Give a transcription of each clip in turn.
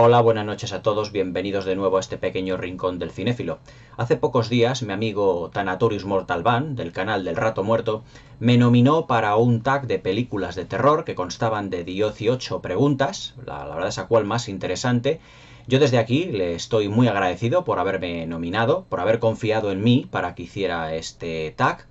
Hola, buenas noches a todos, bienvenidos de nuevo a este pequeño rincón del cinéfilo. Hace pocos días mi amigo Thanatorius Mortalvan, del canal del Rato Muerto, me nominó para un tag de películas de terror que constaban de 18 preguntas, la verdad es a cual más interesante. Yo desde aquí le estoy muy agradecido por haberme nominado, por haber confiado en mí para que hiciera este tag.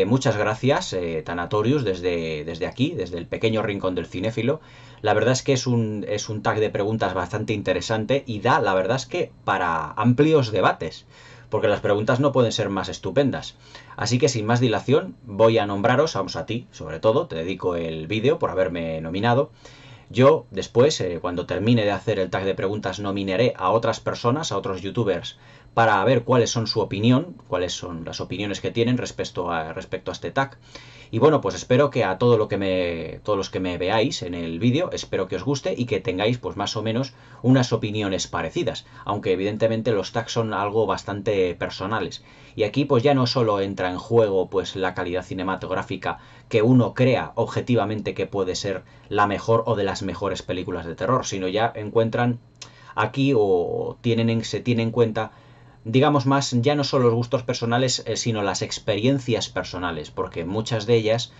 Muchas gracias, Thanatorius, desde aquí, desde el pequeño rincón del cinéfilo. La verdad es que es un tag de preguntas bastante interesante y da, la verdad es que para amplios debates, porque las preguntas no pueden ser más estupendas. Así que sin más dilación, voy a nombraros, vamos a ti, sobre todo, te dedico el vídeo por haberme nominado. Yo después, cuando termine de hacer el tag de preguntas, nominaré a otras personas, a otros youtubers, para ver cuáles son su opinión, cuáles son las opiniones que tienen respecto a este tag. Y bueno, pues espero que a todos los que me veáis en el vídeo, espero que os guste y que tengáis pues más o menos unas opiniones parecidas, aunque evidentemente los tags son algo bastante personales. Y aquí pues ya no solo entra en juego pues la calidad cinematográfica que uno crea objetivamente que puede ser la mejor o de las mejores películas de terror, sino ya encuentran aquí o se tiene en cuenta, digamos, más ya no solo los gustos personales, sino las experiencias personales, porque muchas de ellas,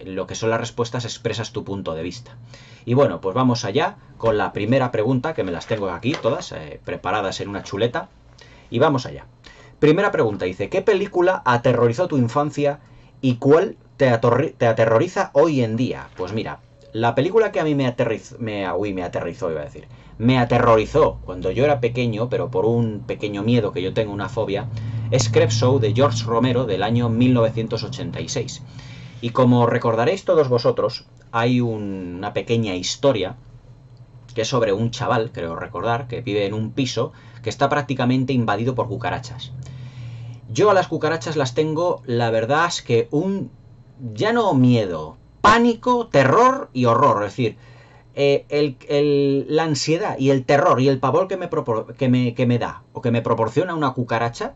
lo que son las respuestas, expresas tu punto de vista. Y bueno, pues vamos allá con la primera pregunta, que me las tengo aquí todas preparadas en una chuleta, y vamos allá. Primera pregunta, dice, ¿qué película aterrorizó tu infancia y cuál te aterroriza hoy en día? Pues mira, la película que a mí me aterrorizó, iba a decir, me aterrorizó cuando yo era pequeño, pero por un pequeño miedo que yo tengo, una fobia, es Creepshow de George Romero del año 1986. Y como recordaréis todos vosotros, hay una pequeña historia que es sobre un chaval, creo recordar, que vive en un piso que está prácticamente invadido por cucarachas. Yo a las cucarachas las tengo, la verdad es que ya no miedo, pánico, terror y horror. Es decir, la ansiedad y el terror y el pavor que me da o que me proporciona una cucaracha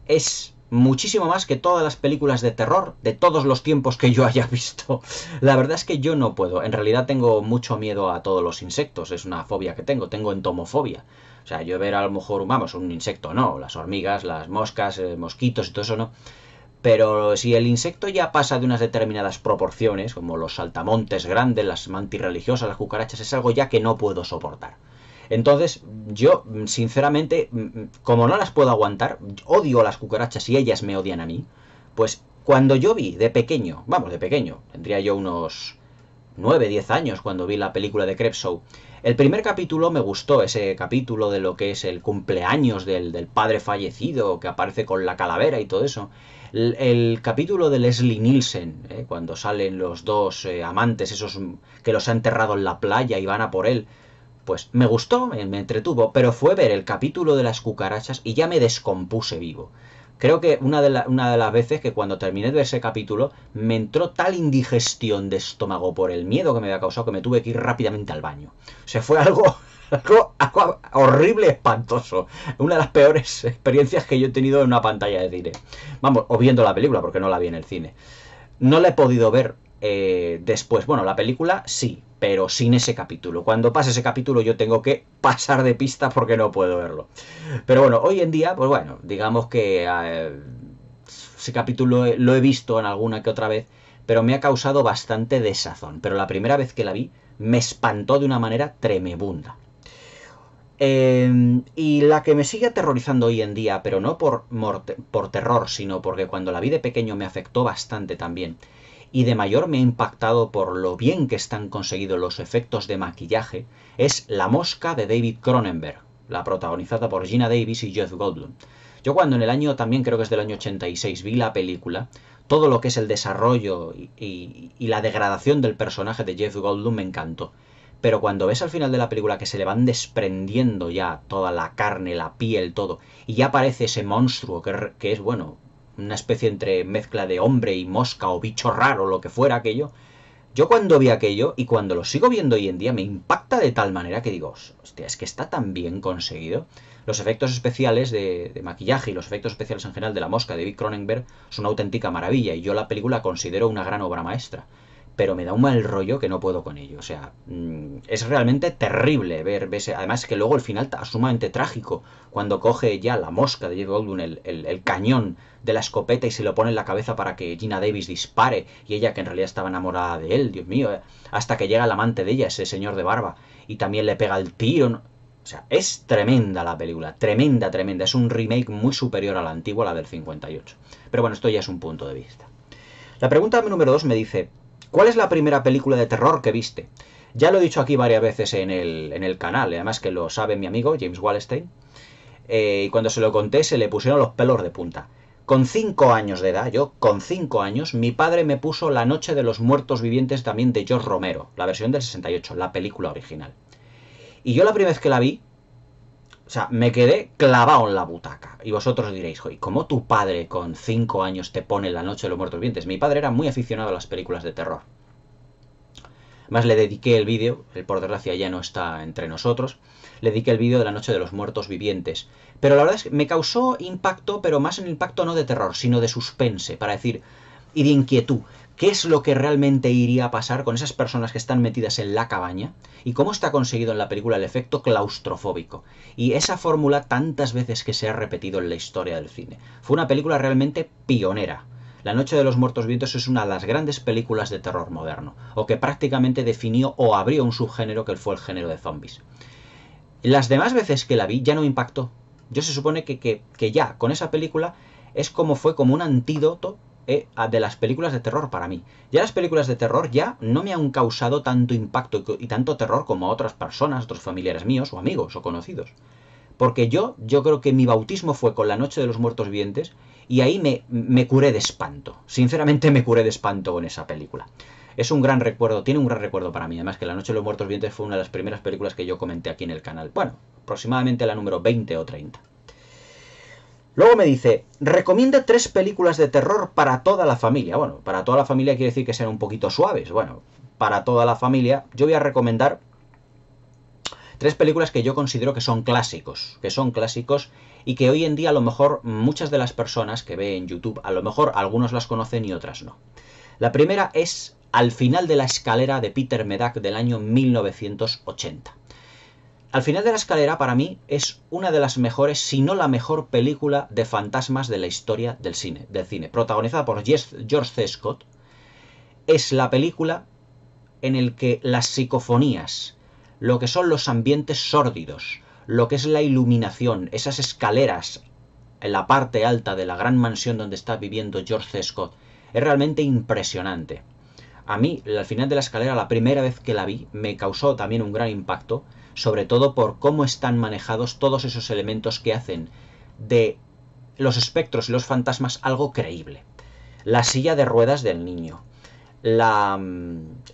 es muchísimo más que todas las películas de terror de todos los tiempos que yo haya visto. La verdad es que yo no puedo. En realidad tengo mucho miedo a todos los insectos. Es una fobia que tengo entomofobia. O sea, yo ver a lo mejor, vamos, un insecto no, las hormigas, las moscas, mosquitos y todo eso no. Pero si el insecto ya pasa de unas determinadas proporciones, como los saltamontes grandes, las mantirreligiosas, las cucarachas, es algo ya que no puedo soportar. Entonces, yo, sinceramente, como no las puedo aguantar, odio a las cucarachas y ellas me odian a mí, pues cuando yo vi de pequeño, vamos, de pequeño, tendría yo unos 9, 10 años cuando vi la película de Creepshow. El primer capítulo me gustó, ese capítulo de lo que es el cumpleaños del padre fallecido, que aparece con la calavera y todo eso. El capítulo de Leslie Nielsen, cuando salen los dos amantes, esos que los ha enterrado en la playa y van a por él, pues me gustó, me entretuvo, pero fue ver el capítulo de las cucarachas y ya me descompuse vivo. Creo que una de las veces que cuando terminé de ver ese capítulo me entró tal indigestión de estómago por el miedo que me había causado que me tuve que ir rápidamente al baño. O sea, fue algo horrible, espantoso. Una de las peores experiencias que yo he tenido en una pantalla de cine. Vamos, o viendo la película, porque no la vi en el cine. No la he podido ver después. Bueno, la película sí, pero sin ese capítulo. Cuando pase ese capítulo yo tengo que pasar de pista porque no puedo verlo. Pero bueno, hoy en día, pues bueno, digamos que ese capítulo lo he visto en alguna que otra vez, pero me ha causado bastante desazón. Pero la primera vez que la vi me espantó de una manera tremebunda. Y la que me sigue aterrorizando hoy en día, pero no por terror, sino porque cuando la vi de pequeño me afectó bastante también, y de mayor me ha impactado por lo bien que están conseguidos los efectos de maquillaje, es La Mosca de David Cronenberg, la protagonizada por Geena Davis y Jeff Goldblum. Yo cuando en el año, también creo que es del año 86, vi la película, todo lo que es el desarrollo y la degradación del personaje de Jeff Goldblum me encantó. Pero cuando ves al final de la película que se le van desprendiendo ya toda la carne, la piel, todo, y ya aparece ese monstruo que es, bueno, una especie entre mezcla de hombre y mosca o bicho raro, lo que fuera aquello, yo cuando vi aquello y cuando lo sigo viendo hoy en día me impacta de tal manera que digo, hostia, es que está tan bien conseguido. Los efectos especiales de maquillaje y los efectos especiales en general de La Mosca de David Cronenberg son una auténtica maravilla y yo la película considero una gran obra maestra. pero me da un mal rollo que no puedo con ello. O sea, es realmente terrible ver además que luego el final es sumamente trágico, cuando coge ya la mosca de Jeff Goldblum el cañón de la escopeta y se lo pone en la cabeza para que Gina Davis dispare, y ella, que en realidad estaba enamorada de él, Dios mío, hasta que llega el amante de ella, ese señor de barba, y también le pega el tiro, ¿no? O sea, es tremenda la película, tremenda, tremenda. Es un remake muy superior a la antigua, la del 58. Pero bueno, esto ya es un punto de vista. La pregunta número 2 me dice: ¿cuál es la primera película de terror que viste? Ya lo he dicho aquí varias veces en el canal, además que lo sabe mi amigo James Wallstein, y cuando se lo conté se le pusieron los pelos de punta. Con 5 años de edad, yo con 5 años, mi padre me puso La Noche de los Muertos Vivientes, también de George Romero, la versión del 68, la película original. Y yo la primera vez que la vi, o sea, me quedé clavado en la butaca. Y vosotros diréis: joder, ¿cómo tu padre con 5 años te pone La Noche de los Muertos Vivientes? Mi padre era muy aficionado a las películas de terror. Más le dediqué el vídeo, él por desgracia ya no está entre nosotros, le dediqué el vídeo de La Noche de los Muertos Vivientes. Pero la verdad es que me causó impacto, pero más en impacto no de terror, sino de suspense, para decir, y de inquietud. ¿Qué es lo que realmente iría a pasar con esas personas que están metidas en la cabaña? Y cómo está conseguido en la película el efecto claustrofóbico. Y esa fórmula tantas veces que se ha repetido en la historia del cine. Fue una película realmente pionera. La Noche de los Muertos Vivientes es una de las grandes películas de terror moderno, o que prácticamente definió o abrió un subgénero que fue el género de zombies. Las demás veces que la vi ya no me impactó. Yo se supone que ya con esa película es como fue como un antídoto de las películas de terror para mí. Ya las películas de terror ya no me han causado tanto impacto y tanto terror como a otras personas, otros familiares míos o amigos o conocidos. Porque yo creo que mi bautismo fue con La Noche de los Muertos Vivientes, y ahí me curé de espanto. Sinceramente me curé de espanto con esa película. Es un gran recuerdo, tiene un gran recuerdo para mí. Además que La Noche de los Muertos Vivientes fue una de las primeras películas que yo comenté aquí en el canal. Bueno, aproximadamente la número 20 o 30. Luego me dice: recomienda 3 películas de terror para toda la familia. Bueno, para toda la familia quiere decir que sean un poquito suaves. Bueno, para toda la familia yo voy a recomendar 3 películas que yo considero que son clásicos y que hoy en día a lo mejor muchas de las personas que ven en YouTube, a lo mejor algunos las conocen y otras no. La primera es Al final de la escalera, de Peter Medak, del año 1980. Al final de la escalera para mí es una de las mejores, si no la mejor película de fantasmas de la historia del cine, protagonizada por George C. Scott. Es la película en el que las psicofonías, lo que son los ambientes sórdidos, lo que es la iluminación, esas escaleras en la parte alta de la gran mansión donde está viviendo George C. Scott, es realmente impresionante. A mí, al final de la escalera, la primera vez que la vi, me causó también un gran impacto, sobre todo por cómo están manejados todos esos elementos que hacen de los espectros y los fantasmas algo creíble. La silla de ruedas del niño, la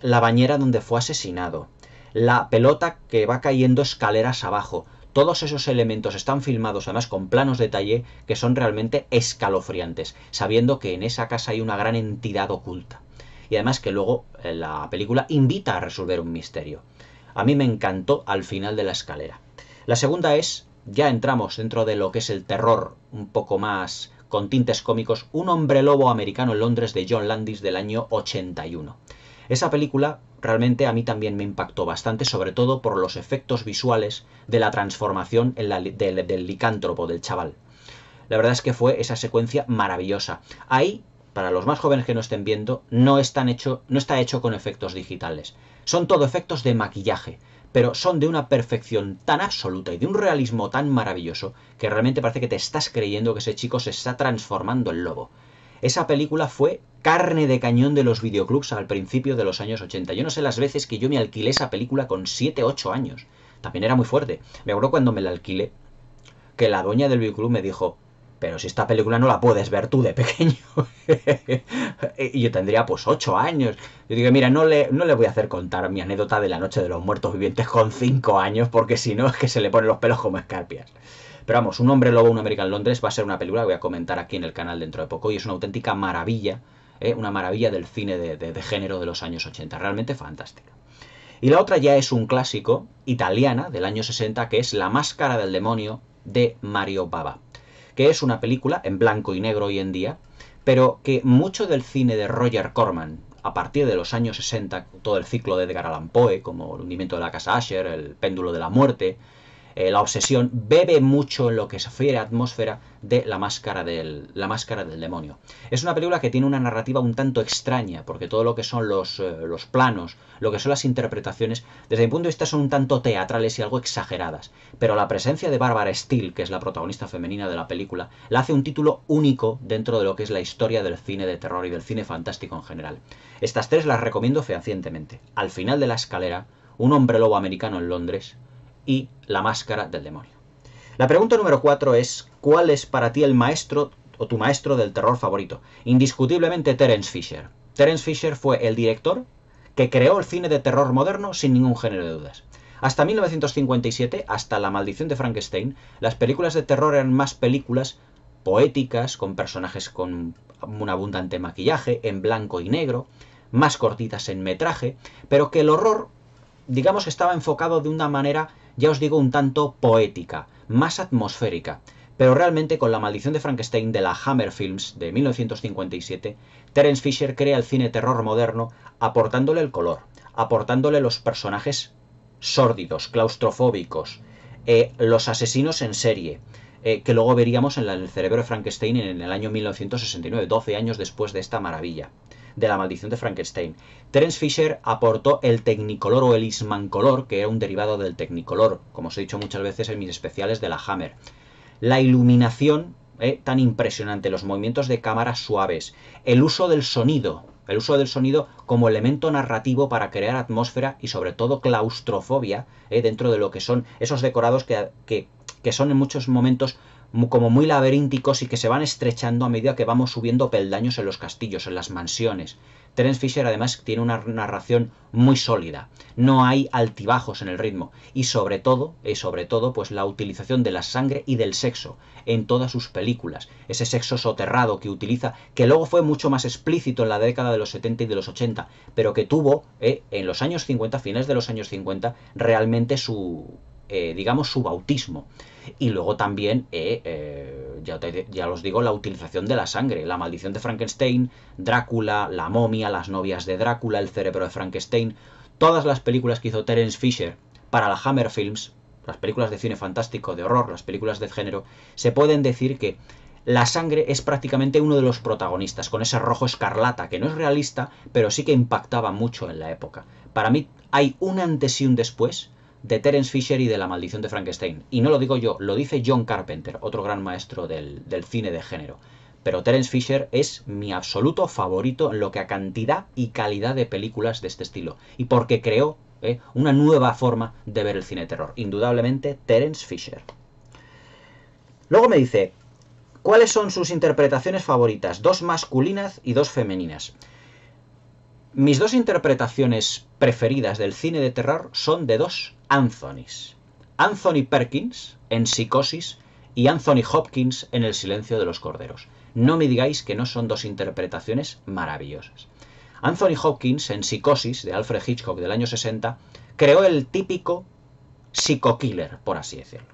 bañera donde fue asesinado, la pelota que va cayendo escaleras abajo. Todos esos elementos están filmados además con planos de detalle que son realmente escalofriantes, sabiendo que en esa casa hay una gran entidad oculta. Y además que luego la película invita a resolver un misterio. A mí me encantó Al final de la escalera. La segunda es, ya entramos dentro de lo que es el terror un poco más con tintes cómicos, Un hombre lobo americano en Londres, de John Landis, del año 81. Esa película realmente a mí también me impactó bastante, sobre todo por los efectos visuales de la transformación del licántropo, del chaval. La verdad es que fue esa secuencia maravillosa. Ahí, para los más jóvenes que no estén viendo, no está hecho con efectos digitales. Son todo efectos de maquillaje, pero son de una perfección tan absoluta y de un realismo tan maravilloso que realmente parece que te estás creyendo que ese chico se está transformando en lobo. Esa película fue carne de cañón de los videoclubs al principio de los años 80. Yo no sé las veces que yo me alquilé esa película con 7, 8 años. También era muy fuerte. Me acuerdo cuando me la alquilé, que la dueña del videoclub me dijo: pero si esta película no la puedes ver tú de pequeño. Y yo tendría pues 8 años. Yo digo: mira, no le voy a hacer contar mi anécdota de La Noche de los Muertos Vivientes con 5 años, porque si no es que se le ponen los pelos como escarpias. Pero vamos, Un hombre lobo, un americano en Londres va a ser una película que voy a comentar aquí en el canal dentro de poco, y es una auténtica maravilla, una maravilla del cine de género de los años 80, realmente fantástica. Y la otra ya es un clásico, italiana, del año 60, que es La máscara del demonio, de Mario Bava, que es una película en blanco y negro hoy en día, pero que mucho del cine de Roger Corman, a partir de los años 60, todo el ciclo de Edgar Allan Poe, como El hundimiento de la casa Usher, El péndulo de la muerte, La obsesión, bebe mucho en lo que se refiere a atmósfera de la máscara del demonio. Es una película que tiene una narrativa un tanto extraña, porque todo lo que son los planos, lo que son las interpretaciones, desde mi punto de vista son un tanto teatrales y algo exageradas. Pero la presencia de Barbara Steele, que es la protagonista femenina de la película, la hace un título único dentro de lo que es la historia del cine de terror y del cine fantástico en general. Estas tres las recomiendo fehacientemente. Al final de la escalera, Un hombre lobo americano en Londres y La máscara del demonio. La pregunta número 4 es: ¿cuál es para ti el maestro o tu maestro del terror favorito? Indiscutiblemente Terence Fisher. Terence Fisher fue el director que creó el cine de terror moderno sin ningún género de dudas. Hasta 1957, hasta La maldición de Frankenstein, las películas de terror eran más películas poéticas, con personajes con un abundante maquillaje, en blanco y negro, más cortitas en metraje, pero que el horror, digamos que estaba enfocado de una manera, ya os digo, un tanto poética, más atmosférica. Pero realmente con La maldición de Frankenstein de la Hammer Films de 1957, Terence Fisher crea el cine terror moderno aportándole el color, aportándole los personajes sórdidos, claustrofóbicos, los asesinos en serie, que luego veríamos en El cerebro de Frankenstein en el año 1969, 12 años después de esta maravilla, de La maldición de Frankenstein. Terence Fisher aportó el Technicolor o el Eastmancolor, que era un derivado del Technicolor, como os he dicho muchas veces en mis especiales de la Hammer. La iluminación tan impresionante, los movimientos de cámara suaves, el uso del sonido como elemento narrativo para crear atmósfera y sobre todo claustrofobia dentro de lo que son esos decorados que son en muchos momentos como muy laberínticos y que se van estrechando a medida que vamos subiendo peldaños en los castillos, en las mansiones. Terence Fisher además tiene una narración muy sólida, no hay altibajos en el ritmo y sobre todo pues la utilización de la sangre y del sexo en todas sus películas, ese sexo soterrado que utiliza, que luego fue mucho más explícito en la década de los 70 y de los 80, pero que tuvo en los años 50, finales de los años 50, realmente su bautismo. Y luego también, ya os digo, la utilización de la sangre, La maldición de Frankenstein, Drácula, La momia, Las novias de Drácula, El cerebro de Frankenstein, todas las películas que hizo Terence Fisher para la Hammer Films, las películas de cine fantástico, de horror, las películas de género, se pueden decir que la sangre es prácticamente uno de los protagonistas, con ese rojo escarlata, que no es realista, pero sí que impactaba mucho en la época. Para mí hay un antes y un después de Terence Fisher y de La maldición de Frankenstein. Y no lo digo yo, lo dice John Carpenter, otro gran maestro del cine de género. Pero Terence Fisher es mi absoluto favorito en lo que a cantidad y calidad de películas de este estilo. Y porque creó una nueva forma de ver el cine de terror. Indudablemente Terence Fisher. Luego me dice, ¿cuáles son sus interpretaciones favoritas? 2 masculinas y 2 femeninas. Mis 2 interpretaciones preferidas del cine de terror son de 2 Anthonys. Anthony Perkins en Psicosis y Anthony Hopkins en El silencio de los corderos. No me digáis que no son 2 interpretaciones maravillosas. Anthony Hopkins en Psicosis de Alfred Hitchcock del año 60 creó el típico psico-killer, por así decirlo.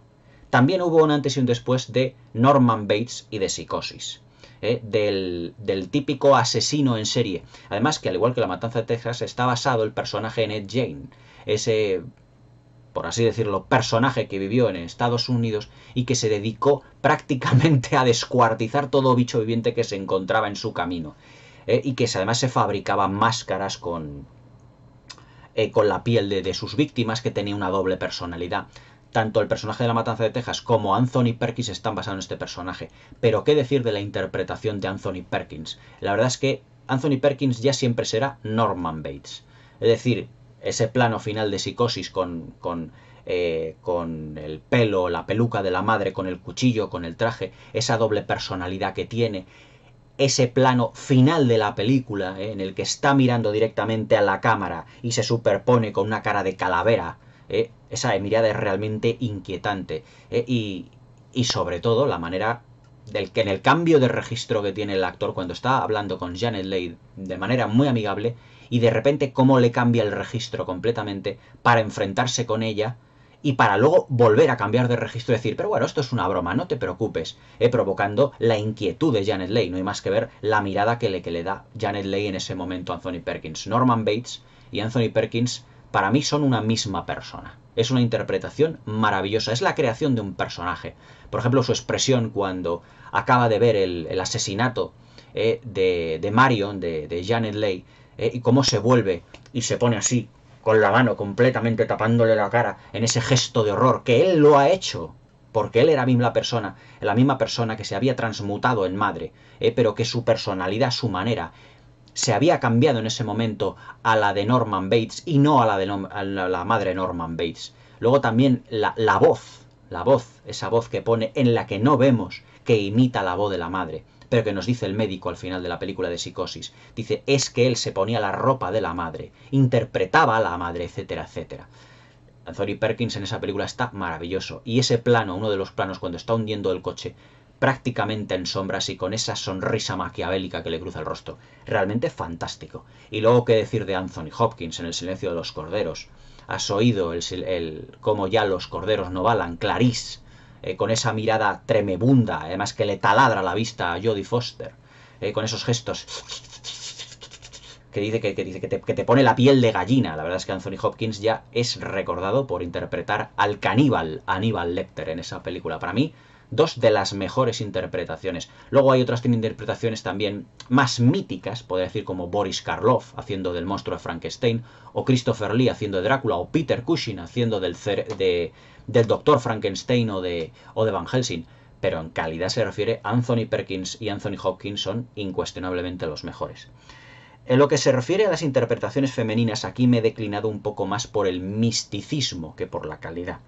También hubo un antes y un después de Norman Bates y de Psicosis. Del típico asesino en serie. Además que al igual que La matanza de Texas está basado el personaje en Ed Gein, ese, por así decirlo, personaje que vivió en Estados Unidos y que se dedicó prácticamente a descuartizar todo bicho viviente que se encontraba en su camino, y que además se fabricaba máscaras con la piel de sus víctimas, que tenía una doble personalidad. Tanto el personaje de La matanza de Texas como Anthony Perkins están basados en este personaje. Pero qué decir de la interpretación de Anthony Perkins. La verdad es que Anthony Perkins ya siempre será Norman Bates. Es decir, ese plano final de Psicosis con el pelo, la peluca de la madre, con el cuchillo, con el traje, esa doble personalidad que tiene. Ese plano final de la película, en el que está mirando directamente a la cámara y se superpone con una cara de calavera. Esa mirada es realmente inquietante, y sobre todo la manera en el cambio de registro que tiene el actor cuando está hablando con Janet Leigh de manera muy amigable y de repente cómo le cambia el registro completamente para enfrentarse con ella y para luego volver a cambiar de registro y decir, pero bueno, esto es una broma, no te preocupes, provocando la inquietud de Janet Leigh. No hay más que ver la mirada que le da Janet Leigh en ese momento a Anthony Perkins. Norman Bates y Anthony Perkins para mí son una misma persona. Es una interpretación maravillosa, es la creación de un personaje. Por ejemplo, su expresión cuando acaba de ver el asesinato de Marion, de Janet Leigh, y cómo se vuelve y se pone así, con la mano completamente tapándole la cara, en ese gesto de horror, que él lo ha hecho, porque él era la misma persona que se había transmutado en madre, pero que su personalidad, su manera, se había cambiado en ese momento a la de Norman Bates y no a la de la madre Norman Bates. Luego también la voz, esa voz que pone en la que no vemos, que imita la voz de la madre, pero que nos dice el médico al final de la película de Psicosis. Dice, es que él se ponía la ropa de la madre, interpretaba a la madre, etcétera, etcétera. Anthony Perkins en esa película está maravilloso. Y ese plano, uno de los planos cuando está hundiendo el coche, prácticamente en sombras y con esa sonrisa maquiavélica que le cruza el rostro, realmente fantástico. Y luego qué decir de Anthony Hopkins en El silencio de los corderos. Has oído cómo ya los corderos no balan, Clarice, con esa mirada tremebunda, además que le taladra la vista a Jodie Foster, con esos gestos que dice que te pone la piel de gallina. La verdad es que Anthony Hopkins ya es recordado por interpretar al caníbal Aníbal Lecter en esa película. Para mí, dos de las mejores interpretaciones. Luego hay otras interpretaciones también más míticas, podría decir como Boris Karloff haciendo del monstruo de Frankenstein, o Christopher Lee haciendo de Drácula, o Peter Cushing haciendo del Doctor Frankenstein o de Van Helsing. Pero en calidad se refiere, Anthony Perkins y Anthony Hopkins son incuestionablemente los mejores. En lo que se refiere a las interpretaciones femeninas, aquí me he declinado un poco más por el misticismo que por la calidad.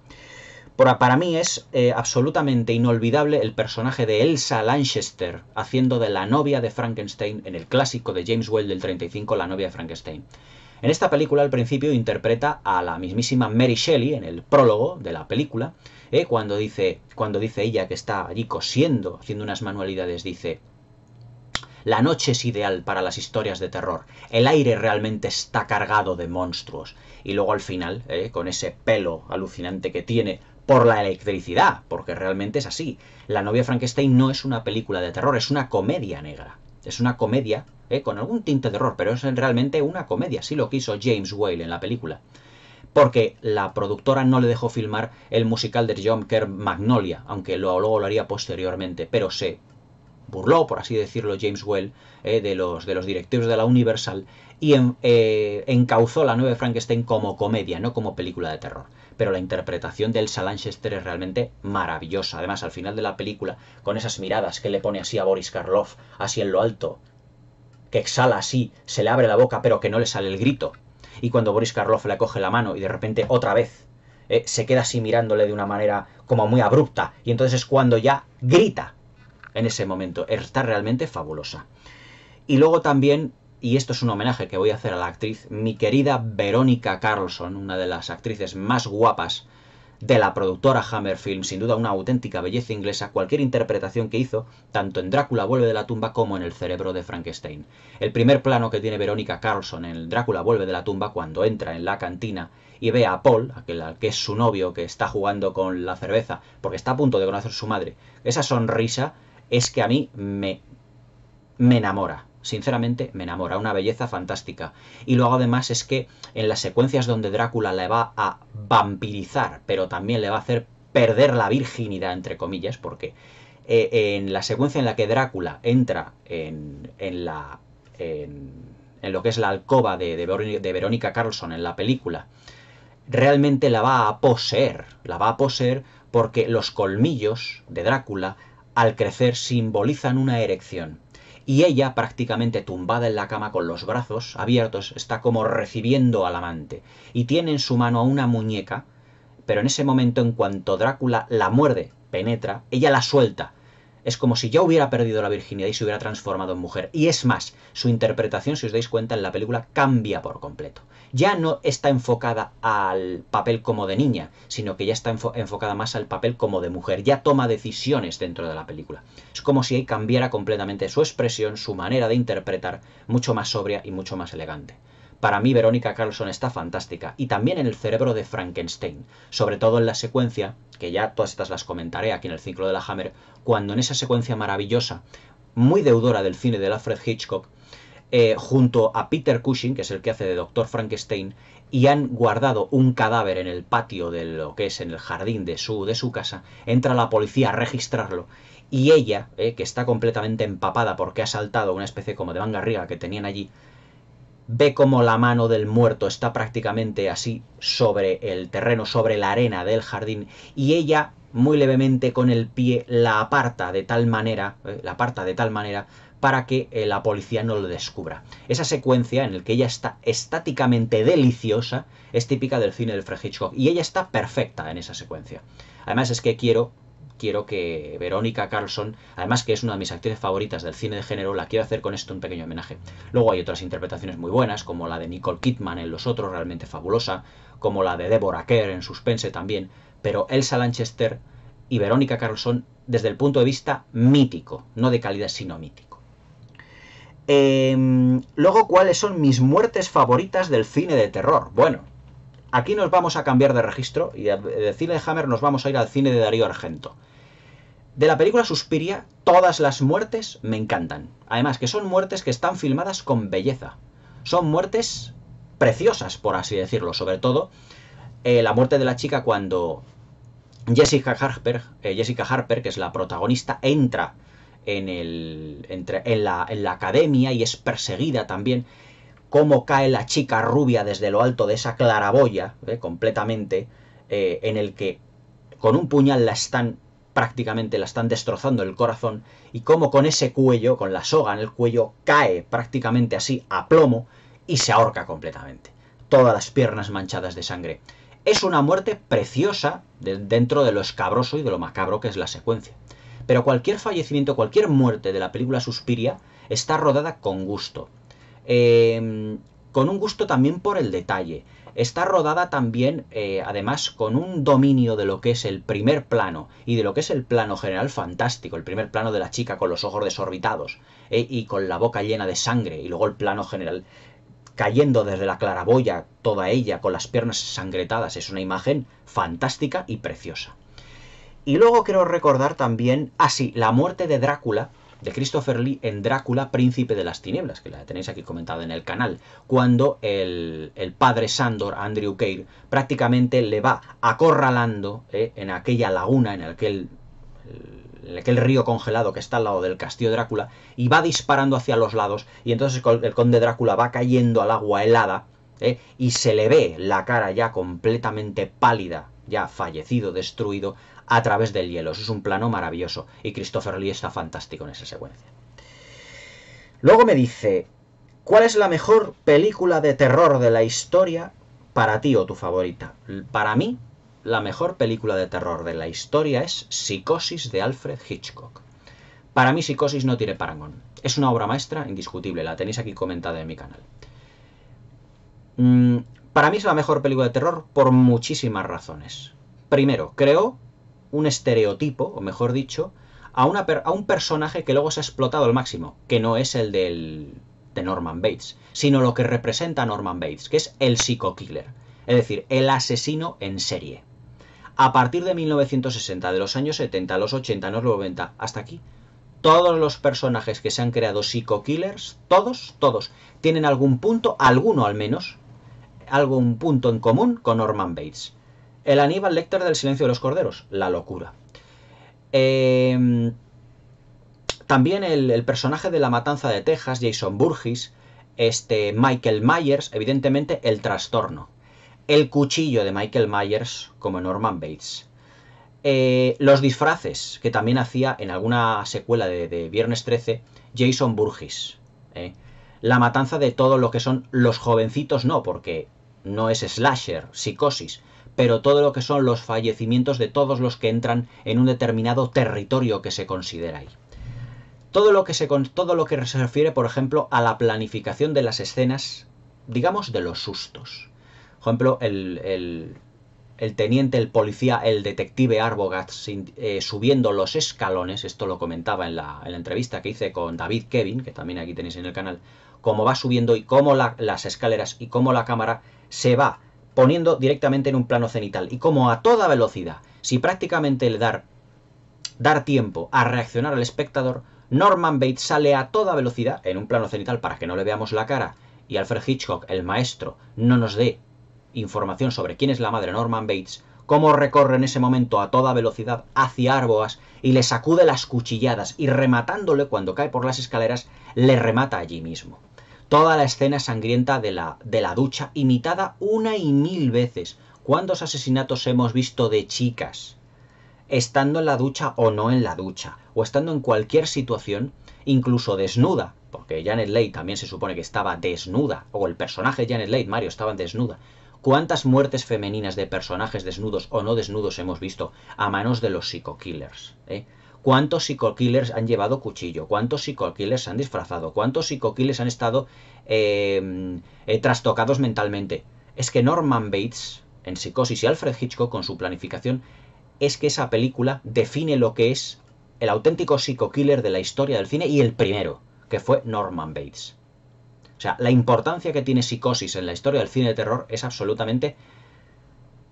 Para mí es absolutamente inolvidable el personaje de Elsa Lanchester haciendo de la novia de Frankenstein en el clásico de James Whale del 35, La novia de Frankenstein. En esta película al principio interpreta a la mismísima Mary Shelley en el prólogo de la película, cuando dice ella que está allí cosiendo, haciendo unas manualidades, dice: la noche es ideal para las historias de terror. El aire realmente está cargado de monstruos. Y luego al final, con ese pelo alucinante que tiene por la electricidad, porque realmente es así. La novia Frankenstein no es una película de terror, es una comedia negra. Es una comedia con algún tinte de terror, pero es realmente una comedia. Así lo quiso James Whale en la película. Porque la productora no le dejó filmar el musical de John Kerr, Magnolia, aunque luego lo haría posteriormente, pero se burló, por así decirlo, James Whale, de los directivos de la Universal, y encauzó La nueva Frankenstein como comedia, no como película de terror. Pero la interpretación de Elsa Lanchester es realmente maravillosa. Además, al final de la película, con esas miradas que le pone así a Boris Karloff, así en lo alto, que exhala así, se le abre la boca, pero que no le sale el grito. Y cuando Boris Karloff le coge la mano y de repente otra vez se queda así mirándole de una manera como muy abrupta, y entonces es cuando ya grita. En ese momento, está realmente fabulosa. Y luego también, y esto es un homenaje que voy a hacer a la actriz, mi querida Verónica Carlson, una de las actrices más guapas de la productora Hammer Film, sin duda una auténtica belleza inglesa, cualquier interpretación que hizo, tanto en Drácula vuelve de la tumba como en El cerebro de Frankenstein. El primer plano que tiene Verónica Carlson en el Drácula vuelve de la tumba, cuando entra en la cantina y ve a Paul, aquel que es su novio, que está jugando con la cerveza, porque está a punto de conocer a su madre, esa sonrisa es que a mí me enamora. Sinceramente me enamora, una belleza fantástica. Y luego además es que en las secuencias donde Drácula le va a vampirizar, pero también le va a hacer perder la virginidad, entre comillas, porque en la secuencia en la que Drácula entra en lo que es la alcoba de Verónica Carlson en la película, realmente la va a poseer porque los colmillos de Drácula al crecer simbolizan una erección. Y ella, prácticamente tumbada en la cama con los brazos abiertos, está como recibiendo al amante. Y tiene en su mano a una muñeca, pero en ese momento, en cuanto Drácula la muerde, penetra, ella la suelta. Es como si ya hubiera perdido la virginidad y se hubiera transformado en mujer. Y es más, su interpretación, si os dais cuenta, en la película cambia por completo. Ya no está enfocada al papel como de niña, sino que ya está enfocada más al papel como de mujer. Ya toma decisiones dentro de la película. Es como si ahí cambiara completamente su expresión, su manera de interpretar, mucho más sobria y mucho más elegante. Para mí Verónica Carlson está fantástica. Y también en El cerebro de Frankenstein. Sobre todo en la secuencia, que ya todas estas las comentaré aquí en el ciclo de la Hammer, cuando en esa secuencia maravillosa, muy deudora del cine de Alfred Hitchcock, junto a Peter Cushing, que es el que hace de Dr. Frankenstein, y han guardado un cadáver en el patio de lo que es en el jardín de su casa, entra la policía a registrarlo, y ella, que está completamente empapada porque ha saltado una especie como de mangarriga que tenían allí, ve como la mano del muerto está prácticamente así sobre el terreno, sobre la arena del jardín, y ella muy levemente con el pie la aparta de tal manera, para que la policía no lo descubra. Esa secuencia en la que ella está estáticamente deliciosa es típica del cine de Alfred Hitchcock, y ella está perfecta en esa secuencia. Además es que quiero que Verónica Carlson, además que es una de mis actrices favoritas del cine de género, la quiero hacer con esto un pequeño homenaje. Luego hay otras interpretaciones muy buenas, como la de Nicole Kidman en Los Otros, realmente fabulosa, como la de Deborah Kerr en Suspense también, pero Elsa Lanchester y Verónica Carlson desde el punto de vista mítico, no de calidad sino mítico. Luego, ¿cuáles son mis muertes favoritas del cine de terror? Bueno, aquí nos vamos a cambiar de registro y del cine de Hammer nos vamos a ir al cine de Darío Argento. De la película Suspiria, todas las muertes me encantan. Además que son muertes que están filmadas con belleza. Son muertes preciosas, por así decirlo. Sobre todo la muerte de la chica cuando Jessica Harper, que es la protagonista, entra en la academia y es perseguida también. Cómo cae la chica rubia desde lo alto de esa claraboya, completamente, en el que con un puñal prácticamente la están destrozando el corazón, y cómo con ese cuello, con la soga en el cuello, cae prácticamente así a plomo y se ahorca completamente. Todas las piernas manchadas de sangre. Es una muerte preciosa dentro de lo escabroso y de lo macabro que es la secuencia. Pero cualquier fallecimiento, cualquier muerte de la película Suspiria está rodada con gusto. Con un gusto también por el detalle. Está rodada también, además, con un dominio de lo que es el primer plano y de lo que es el plano general fantástico. El primer plano de la chica con los ojos desorbitados y con la boca llena de sangre, y luego el plano general cayendo desde la claraboya, toda ella con las piernas sangretadas. Es una imagen fantástica y preciosa. Y luego quiero recordar también, la muerte de Drácula, de Christopher Lee en Drácula, Príncipe de las Tinieblas, que la tenéis aquí comentada en el canal, cuando el padre Sandor, Andrew Keir, prácticamente le va acorralando en aquella laguna, en aquel río congelado que está al lado del castillo de Drácula, y va disparando hacia los lados, y entonces el conde Drácula va cayendo al agua helada, y se le ve la cara ya completamente pálida, ya fallecido, destruido, a través del hielo. Eso es un plano maravilloso, y Christopher Lee está fantástico en esa secuencia. Luego me dice, ¿cuál es la mejor película de terror de la historia para ti o tu favorita? Para mí, la mejor película de terror de la historia es Psicosis de Alfred Hitchcock. Para mí Psicosis no tiene parangón. Es una obra maestra indiscutible, la tenéis aquí comentada en mi canal. Para mí es la mejor película de terror por muchísimas razones. Primero, creó un estereotipo, o mejor dicho, a un personaje que luego se ha explotado al máximo, que no es el de Norman Bates, sino lo que representa a Norman Bates, que es el psico-killer, es decir, el asesino en serie. A partir de 1960, de los años 70, los 80, los 90, hasta aquí, todos los personajes que se han creado psico-killers, todos, tienen algún punto, alguno al menos, algún punto en común con Norman Bates. El Aníbal Lecter del Silencio de los Corderos, la locura. También el personaje de La Matanza de Texas, Jason Voorhees, Michael Myers, evidentemente el trastorno. El cuchillo de Michael Myers como Norman Bates. Los disfraces que también hacía en alguna secuela de Viernes 13 Jason Voorhees. La matanza de todo lo que son los jovencitos, no, porque no es slasher, Psicosis, pero todo lo que son los fallecimientos de todos los que entran en un determinado territorio que se considera ahí. Todo lo que se refiere, por ejemplo, a la planificación de las escenas, digamos, de los sustos. Por ejemplo, el el teniente, el policía, el detective Arbogast subiendo los escalones, esto lo comentaba en la entrevista que hice con David Kevin, que también aquí tenéis en el canal, cómo va subiendo y cómo las escaleras y cómo la cámara se va poniendo directamente en un plano cenital y cómo a toda velocidad, si prácticamente el dar tiempo a reaccionar al espectador, Norman Bates sale a toda velocidad en un plano cenital para que no le veamos la cara y Alfred Hitchcock, el maestro, no nos dé información sobre quién es la madre Norman Bates, cómo recorre en ese momento a toda velocidad hacia Arbogast y le sacude las cuchilladas y rematándole cuando cae por las escaleras, le remata allí mismo. Toda la escena sangrienta de la ducha, imitada una y mil veces. ¿Cuántos asesinatos hemos visto de chicas estando en la ducha o no en la ducha, o estando en cualquier situación, incluso desnuda, porque Janet Leigh también se supone que estaba desnuda, o el personaje de Janet Leigh, Mario, estaba desnuda? ¿Cuántas muertes femeninas de personajes desnudos o no desnudos hemos visto a manos de los psico-killers? ¿Cuántos psico-killers han llevado cuchillo? ¿Cuántos psico-killers se han disfrazado? ¿Cuántos psico-killers han estado trastocados mentalmente? Es que Norman Bates, en Psicosis, y Alfred Hitchcock, con su planificación, es que esa película define lo que es el auténtico psico-killer de la historia del cine y el primero, que fue Norman Bates. O sea, la importancia que tiene Psicosis en la historia del cine de terror es absolutamente,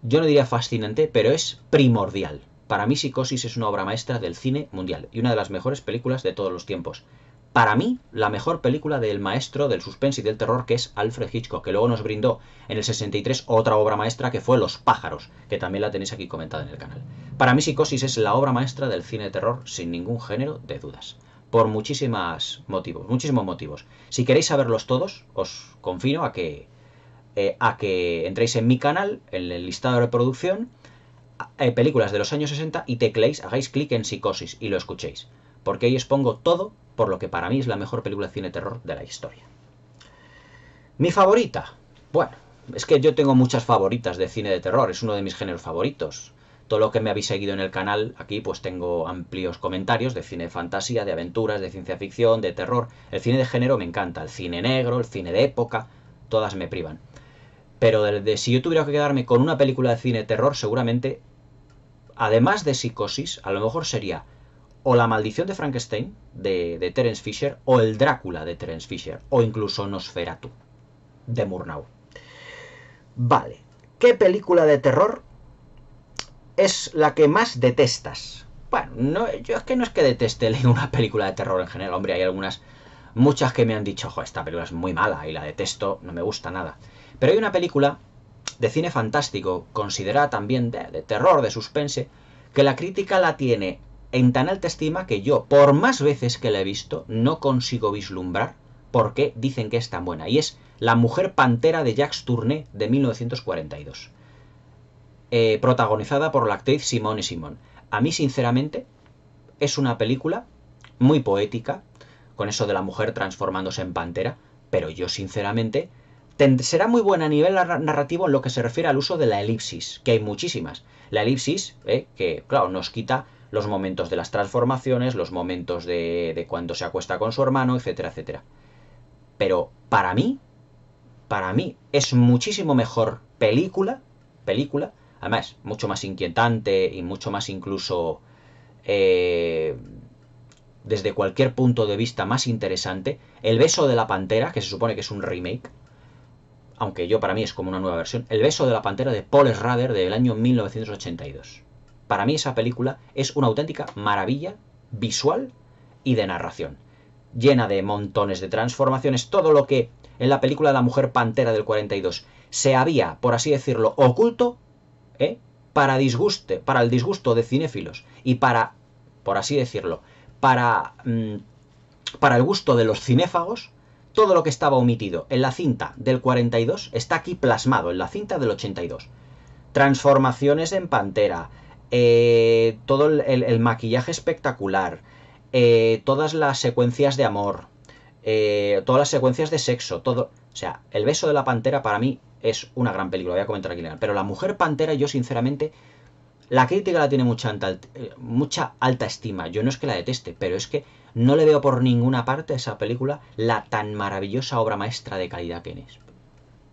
yo no diría fascinante, pero es primordial. Para mí Psicosis es una obra maestra del cine mundial y una de las mejores películas de todos los tiempos. Para mí, la mejor película del maestro del suspense y del terror, que es Alfred Hitchcock, que luego nos brindó en el 63 otra obra maestra que fue Los pájaros, que también la tenéis aquí comentada en el canal. Para mí Psicosis es la obra maestra del cine de terror sin ningún género de dudas. Por muchísimos motivos. Si queréis saberlos todos, os confino a que entréis en mi canal, en el listado de reproducción, películas de los años 60 y tecleéis, hagáis clic en Psicosis y lo escuchéis. Porque ahí os pongo todo por lo que para mí es la mejor película de cine terror de la historia. Mi favorita. Bueno, es que yo tengo muchas favoritas de cine de terror, es uno de mis géneros favoritos. Todo lo que me habéis seguido en el canal, aquí pues tengo amplios comentarios de cine de fantasía, de aventuras, de ciencia ficción, de terror. El cine de género me encanta, el cine negro, el cine de época, todas me privan. Pero si yo tuviera que quedarme con una película de cine de terror, seguramente, además de Psicosis, a lo mejor sería o La maldición de Frankenstein, de Terence Fisher, o El Drácula, de Terence Fisher, o incluso Nosferatu, de Murnau. Vale, ¿qué película de terror es la que más detestas? Bueno, yo es que no es que deteste una película de terror en general, hombre, hay muchas que me han dicho, ojo, esta película es muy mala y la detesto, no me gusta nada. Pero hay una película de cine fantástico, considerada también de terror, de suspense, que la crítica la tiene en tan alta estima que yo, por más veces que la he visto, no consigo vislumbrar por qué dicen que es tan buena. Y es La mujer pantera de Jacques Tourneur, de 1942. Protagonizada por la actriz Simone Simon. A mí, sinceramente, es una película muy poética, con eso de la mujer transformándose en pantera, pero yo, sinceramente, será muy buena a nivel narrativo en lo que se refiere al uso de la elipsis, que hay muchísimas. La elipsis, que, claro, nos quita los momentos de las transformaciones, los momentos de cuando se acuesta con su hermano, etcétera, etcétera. Pero para mí es muchísimo mejor película, además, mucho más inquietante y mucho más incluso, desde cualquier punto de vista más interesante, El beso de la pantera, que se supone que es un remake, aunque para mí es como una nueva versión, El beso de la pantera de Paul Schrader del año 1982. Para mí esa película es una auténtica maravilla visual y de narración, llena de montones de transformaciones, todo lo que en la película de La mujer pantera del 42 se había, por así decirlo, oculto, para el disgusto de cinéfilos y para, por así decirlo, para el gusto de los cinéfagos. Todo lo que estaba omitido en la cinta del 42 está aquí plasmado en la cinta del 82. Transformaciones en pantera, todo el maquillaje espectacular, todas las secuencias de amor, todas las secuencias de sexo, todo. O sea, El beso de la pantera para mí es una gran película, voy a comentar aquí. Pero La mujer pantera, yo sinceramente, la crítica la tiene mucha alta estima. Yo no es que la deteste, pero es que no le veo por ninguna parte a esa película la tan maravillosa obra maestra de calidad que es.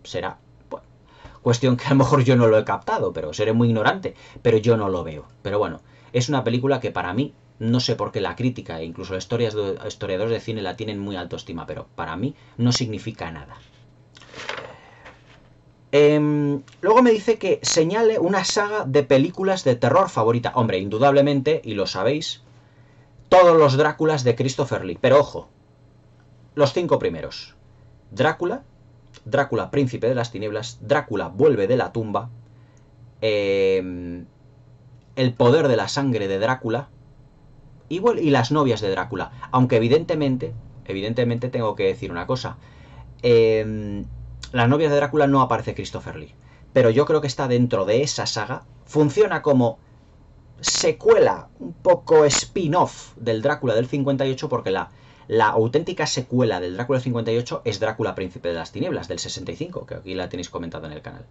Será, bueno, Cuestión que a lo mejor yo no lo he captado, pero seré muy ignorante, pero yo no lo veo. Pero bueno, es una película que para mí, no sé por qué la crítica e incluso los historiadores de cine la tienen muy alta estima, pero para mí no significa nada. Luego me dice que señale una saga de películas de terror favorita. Hombre, indudablemente, y lo sabéis, todos los Dráculas de Christopher Lee. Pero ojo, los 5 primeros. Drácula, Drácula, Príncipe de las Tinieblas, Drácula vuelve de la tumba, El poder de la sangre de Drácula y Las novias de Drácula. Aunque evidentemente tengo que decir una cosa. Las novias de Drácula no aparece Christopher Lee, pero yo creo que está dentro de esa saga. Funciona como secuela, un poco spin-off del Drácula del 58, porque la auténtica secuela del Drácula del 58 es Drácula Príncipe de las Tinieblas del 65, que aquí la tenéis comentada en el canal.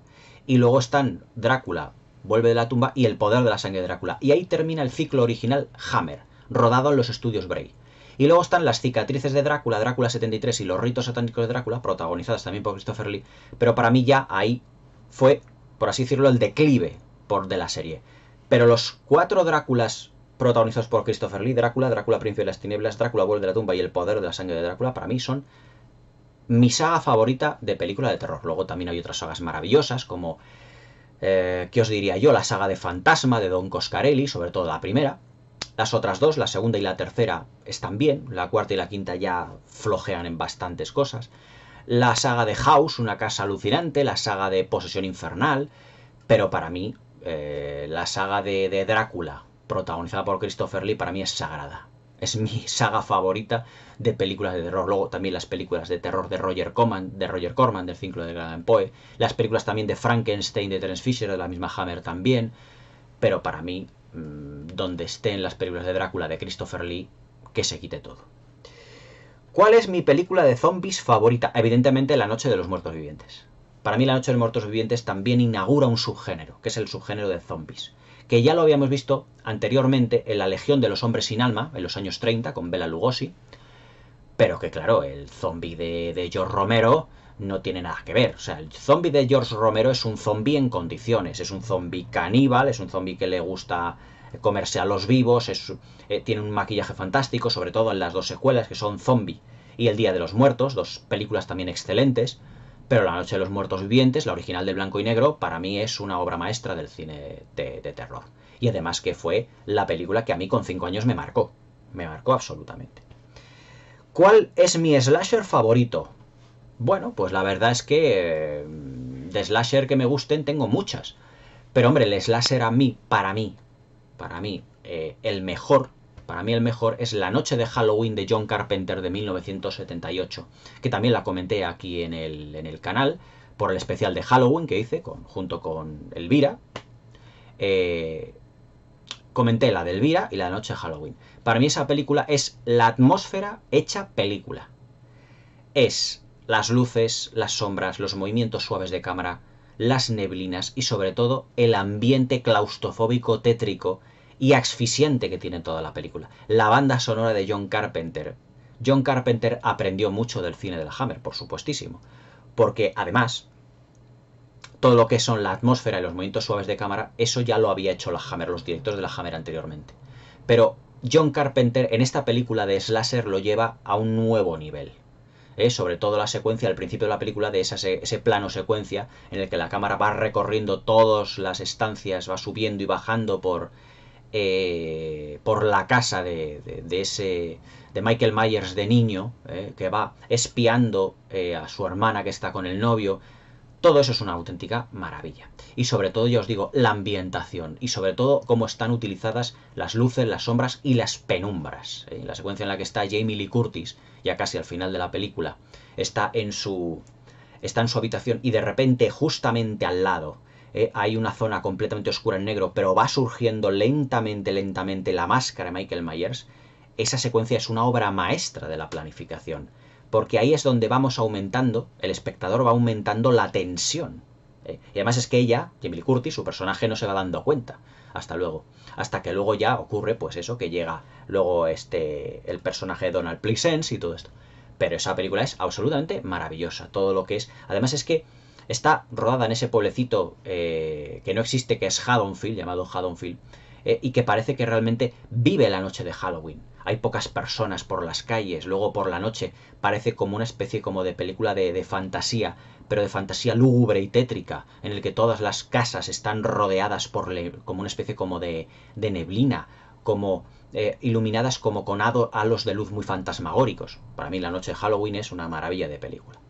Y luego están Drácula vuelve de la tumba y El poder de la sangre de Drácula. Y ahí termina el ciclo original Hammer, rodado en los estudios Bray. Y luego están Las cicatrices de Drácula, Drácula 73 y Los ritos satánicos de Drácula, protagonizadas también por Christopher Lee, pero para mí ya ahí fue, por así decirlo, el declive de la serie. Pero los 4 Dráculas protagonizados por Christopher Lee, Drácula, Drácula Príncipe de las Tinieblas, Drácula vuelve de la tumba y El poder de la sangre de Drácula, para mí son mi saga favorita de película de terror. Luego también hay otras sagas maravillosas, como, ¿qué os diría yo? La saga de Fantasma de Don Coscarelli, sobre todo la primera. Las otras 2, la segunda y la tercera, están bien. La cuarta y la quinta ya flojean en bastantes cosas. La saga de House, una casa alucinante. La saga de Posesión Infernal. Pero para mí, la saga de Drácula, protagonizada por Christopher Lee, para mí es sagrada. Es mi saga favorita de películas de terror. Luego también las películas de terror de Roger Corman, del ciclo de Edgar Allan Poe. Las películas también de Frankenstein, de Terence Fisher, de la misma Hammer también. Pero para mí, donde estén las películas de Drácula de Christopher Lee, que se quite todo. ¿Cuál es mi película de zombies favorita? Evidentemente, La noche de los muertos vivientes. Para mí La noche de los muertos vivientes también inaugura un subgénero, que es el subgénero de zombies, que ya lo habíamos visto anteriormente en La legión de los hombres sin alma, en los años 30, con Bela Lugosi, pero que claro, el zombie de George Romero no tiene nada que ver. O sea, el zombie de George Romero es un zombie en condiciones, es un zombie caníbal, es un zombie que le gusta comerse a los vivos, tiene un maquillaje fantástico, sobre todo en las 2 secuelas, que son Zombie y El día de los muertos, 2 películas también excelentes. Pero La noche de los muertos vivientes, la original de blanco y negro, para mí es una obra maestra del cine de terror. Y además que fue la película que a mí con 5 años me marcó absolutamente. ¿Cuál es mi slasher favorito? Bueno, pues la verdad es que de slasher que me gusten tengo muchas. Pero hombre, el slasher para mí, el mejor es La noche de Halloween de John Carpenter de 1978, que también la comenté aquí en el canal, por el especial de Halloween que hice junto con Elvira. Comenté la de Elvira y la de Noche de Halloween. Para mí esa película es la atmósfera hecha película. Es las luces, las sombras, los movimientos suaves de cámara, las neblinas y sobre todo el ambiente claustrofóbico, tétrico y asfixiante que tiene toda la película. La banda sonora de John Carpenter. John Carpenter aprendió mucho del cine de la Hammer, por supuestísimo, porque además todo lo que son la atmósfera y los movimientos suaves de cámara, eso ya lo había hecho la Hammer, los directores de la Hammer anteriormente. Pero John Carpenter en esta película de slasher lo lleva a un nuevo nivel. Sobre todo la secuencia al principio de la película, de ese plano secuencia en el que la cámara va recorriendo todas las estancias, va subiendo y bajando por la casa de Michael Myers de niño, que va espiando a su hermana que está con el novio. Todo eso es una auténtica maravilla. Y sobre todo, ya os digo, la ambientación. Y sobre todo, cómo están utilizadas las luces, las sombras y las penumbras. La secuencia en la que está Jamie Lee Curtis, ya casi al final de la película, está en su habitación y de repente, justamente al lado, hay una zona completamente oscura en negro, pero va surgiendo lentamente la máscara de Michael Myers. Esa secuencia es una obra maestra de la planificación. Porque ahí es donde vamos aumentando, el espectador va aumentando la tensión. Y además es que ella, Jamie Lee Curtis, su personaje no se va dando cuenta. Hasta que luego ya ocurre, pues eso, que llega luego el personaje de Donald Pleasence y todo esto. Pero esa película es absolutamente maravillosa. Todo lo que es. Además es que Está rodada en ese pueblecito que no existe, que es Haddonfield, llamado Haddonfield, y que parece que realmente vive la noche de Halloween. Hay pocas personas por las calles, luego por la noche parece como una especie como de película de fantasía, pero de fantasía lúgubre y tétrica, en el que todas las casas están rodeadas por como una especie como de neblina, como iluminadas como con halos de luz muy fantasmagóricos. Para mí La noche de Halloween es una maravilla de película.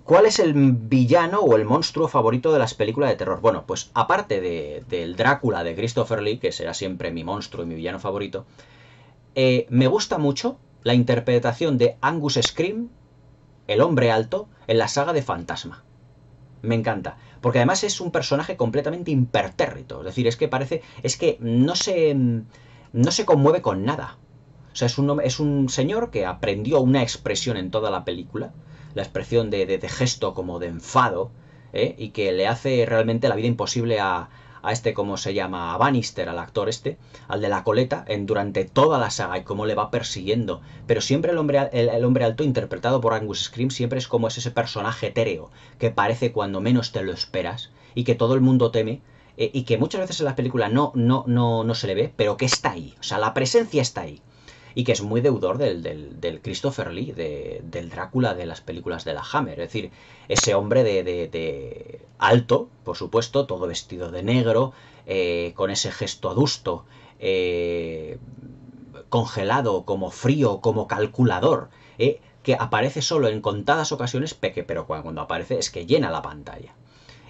¿Cuál es el villano o el monstruo favorito de las películas de terror? Bueno, pues aparte del Drácula de Christopher Lee, que será siempre mi monstruo y mi villano favorito, me gusta mucho la interpretación de Angus Scrimm, el hombre alto, en la saga de Fantasma. Me encanta, porque además es un personaje completamente impertérrito, es decir, es que no se conmueve con nada. O sea, es un señor que aprendió una expresión en toda la película, la expresión de gesto como de enfado, y que le hace realmente la vida imposible a este, ¿cómo se llama? A Bannister, al actor este, al de la coleta, durante toda la saga y cómo le va persiguiendo. Pero siempre el hombre alto, interpretado por Angus Scrimm, siempre es como ese personaje etéreo, que parece cuando menos te lo esperas y que todo el mundo teme, y que muchas veces en las películas no se le ve, pero que está ahí. O sea, la presencia está ahí. Y que es muy deudor del Christopher Lee, del Drácula de las películas de la Hammer. Es decir, ese hombre de alto, por supuesto, todo vestido de negro, con ese gesto adusto, congelado, como frío, como calculador, que aparece solo en contadas ocasiones, pero cuando aparece es que llena la pantalla.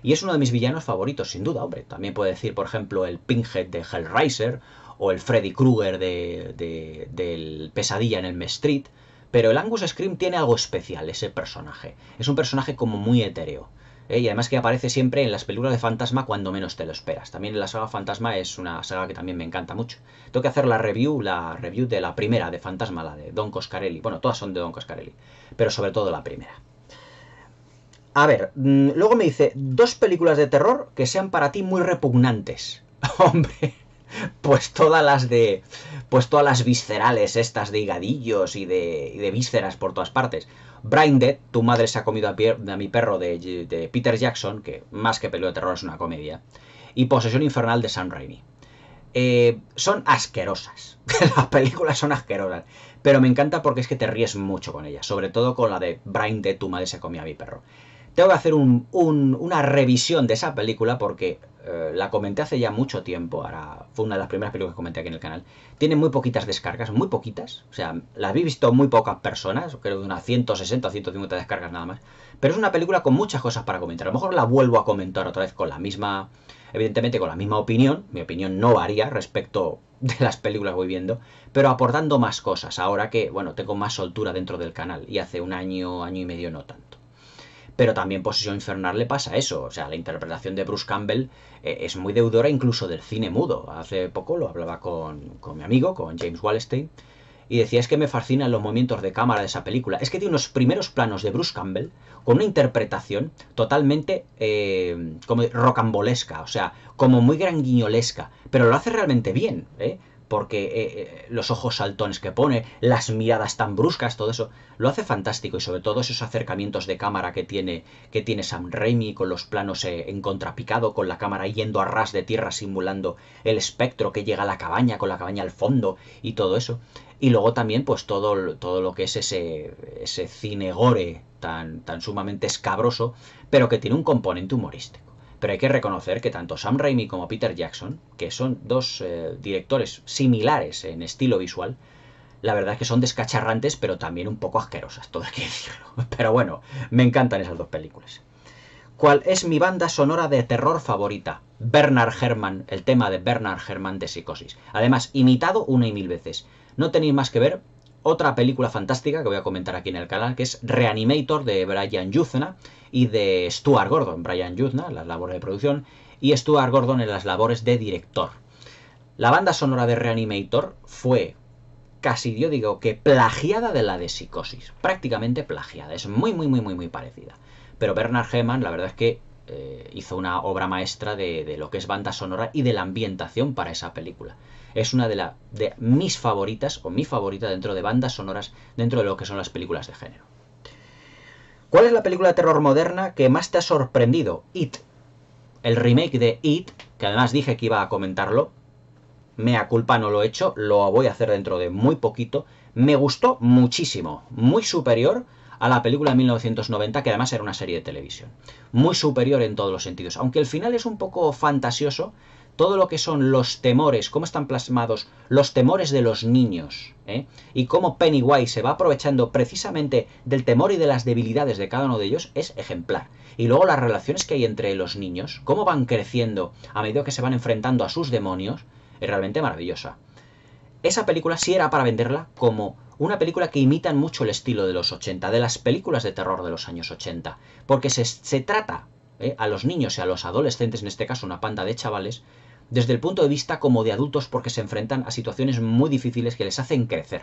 Y es uno de mis villanos favoritos, sin duda, hombre. También puede decir, por ejemplo, el Pinhead de Hellraiser, o el Freddy Krueger del Pesadilla en Elm Street, pero el Angus Scrimm tiene algo especial, ese personaje. Es un personaje como muy etéreo, y además que aparece siempre en las películas de Fantasma cuando menos te lo esperas. También la saga Fantasma es una saga que también me encanta mucho. Tengo que hacer la review de la primera de Fantasma, la de Don Coscarelli. Bueno, todas son de Don Coscarelli, pero sobre todo la primera. A ver, luego me dice, 2 películas de terror que sean para ti muy repugnantes. Hombre, pues todas las viscerales estas de higadillos y de vísceras por todas partes. Brain Dead, Tu madre se ha comido a mi perro, de Peter Jackson, que más que película de terror es una comedia. Y Posesión infernal de Sam Raimi. Son asquerosas. Las películas son asquerosas. Pero me encanta porque es que te ríes mucho con ellas. Sobre todo con la de Brain Dead, Tu madre se ha comido a mi perro. Tengo que hacer una revisión de esa película porque la comenté hace ya mucho tiempo. Ahora fue una de las primeras películas que comenté aquí en el canal. Tiene muy poquitas descargas, muy poquitas. O sea, las vi visto muy pocas personas, creo de unas 160 o 150 descargas nada más. Pero es una película con muchas cosas para comentar. A lo mejor la vuelvo a comentar otra vez con la misma, evidentemente con la misma opinión. Mi opinión no varía respecto de las películas que voy viendo, pero aportando más cosas. Ahora que, bueno, tengo más soltura dentro del canal y hace un año y medio no tanto. Pero también Posesión infernal le pasa eso. O sea, la interpretación de Bruce Campbell es muy deudora incluso del cine mudo. Hace poco lo hablaba con mi amigo, con James Wallstein, y decía, es que me fascinan los movimientos de cámara de esa película. Es que tiene unos primeros planos de Bruce Campbell con una interpretación totalmente como rocambolesca, o sea, como muy granguiñolesca, pero lo hace realmente bien, porque los ojos saltones que pone, las miradas tan bruscas, todo eso, lo hace fantástico. Y sobre todo esos acercamientos de cámara que tiene Sam Raimi, con los planos en contrapicado, con la cámara yendo a ras de tierra simulando el espectro que llega a la cabaña, con la cabaña al fondo y todo eso. Y luego también pues todo lo que es ese cine gore tan sumamente escabroso, pero que tiene un componente humorístico. Pero hay que reconocer que tanto Sam Raimi como Peter Jackson, que son dos directores similares en estilo visual, la verdad es que son descacharrantes, pero también un poco asquerosas, todo hay que decirlo. Pero bueno, me encantan esas 2 películas. ¿Cuál es mi banda sonora de terror favorita? Bernard Herrmann, el tema de Bernard Herrmann de Psicosis. Además, imitado 1 y 1000 veces. No tenéis más que ver otra película fantástica que voy a comentar aquí en el canal, que es Reanimator, de Brian Yuzna y de Stuart Gordon. Brian Yuzna en las labores de producción y Stuart Gordon en las labores de director. La banda sonora de Reanimator fue casi, yo digo, que plagiada de la de Psicosis. Prácticamente plagiada. Es muy parecida. Pero Bernard Herrmann, la verdad es que hizo una obra maestra de lo que es banda sonora y de la ambientación para esa película. Es una de mis favoritas, o mi favorita dentro de bandas sonoras, dentro de lo que son las películas de género. ¿Cuál es la película de terror moderna que más te ha sorprendido? It. El remake de It, que además dije que iba a comentarlo. Mea culpa, no lo he hecho, lo voy a hacer dentro de muy poquito. Me gustó muchísimo, muy superior a la película de 1990, que además era una serie de televisión. Muy superior en todos los sentidos. Aunque el final es un poco fantasioso, todo lo que son los temores, cómo están plasmados los temores de los niños, y cómo Pennywise se va aprovechando precisamente del temor y de las debilidades de cada uno de ellos, es ejemplar. Y luego las relaciones que hay entre los niños, cómo van creciendo a medida que se van enfrentando a sus demonios, es realmente maravillosa. Esa película sí era para venderla como una película que imitan mucho el estilo de los 80, de las películas de terror de los años 80, porque se trata a los niños y a los adolescentes, en este caso una panda de chavales, desde el punto de vista como de adultos, porque se enfrentan a situaciones muy difíciles que les hacen crecer.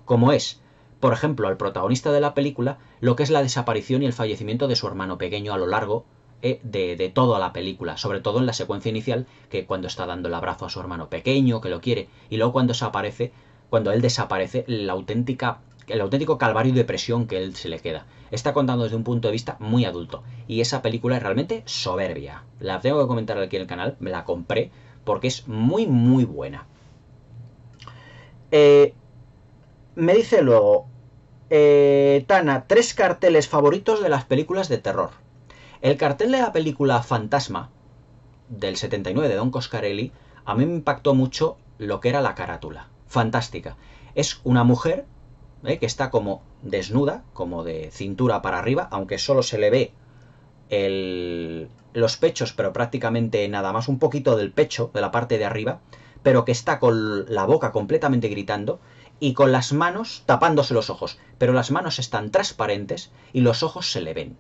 Como es, por ejemplo, al protagonista de la película, lo que es la desaparición y el fallecimiento de su hermano pequeño a lo largo de toda la película, sobre todo en la secuencia inicial, que cuando está dando el abrazo a su hermano pequeño, que lo quiere, y luego cuando él desaparece, el auténtico calvario y depresión que él se le queda. Está contando desde un punto de vista muy adulto, y esa película es realmente soberbia. La tengo que comentar aquí en el canal, me la compré, porque es muy muy buena. Me dice luego, Tana, 3 carteles favoritos de las películas de terror. El cartel de la película Fantasma, del 79, de Don Coscarelli, a mí me impactó mucho lo que era la carátula. Fantástica. Es una mujer que está como desnuda, como de cintura para arriba, aunque solo se le ve los pechos, pero prácticamente nada más, un poquito del pecho, de la parte de arriba, pero que está con la boca completamente gritando y con las manos tapándose los ojos, pero las manos están transparentes y los ojos se le ven.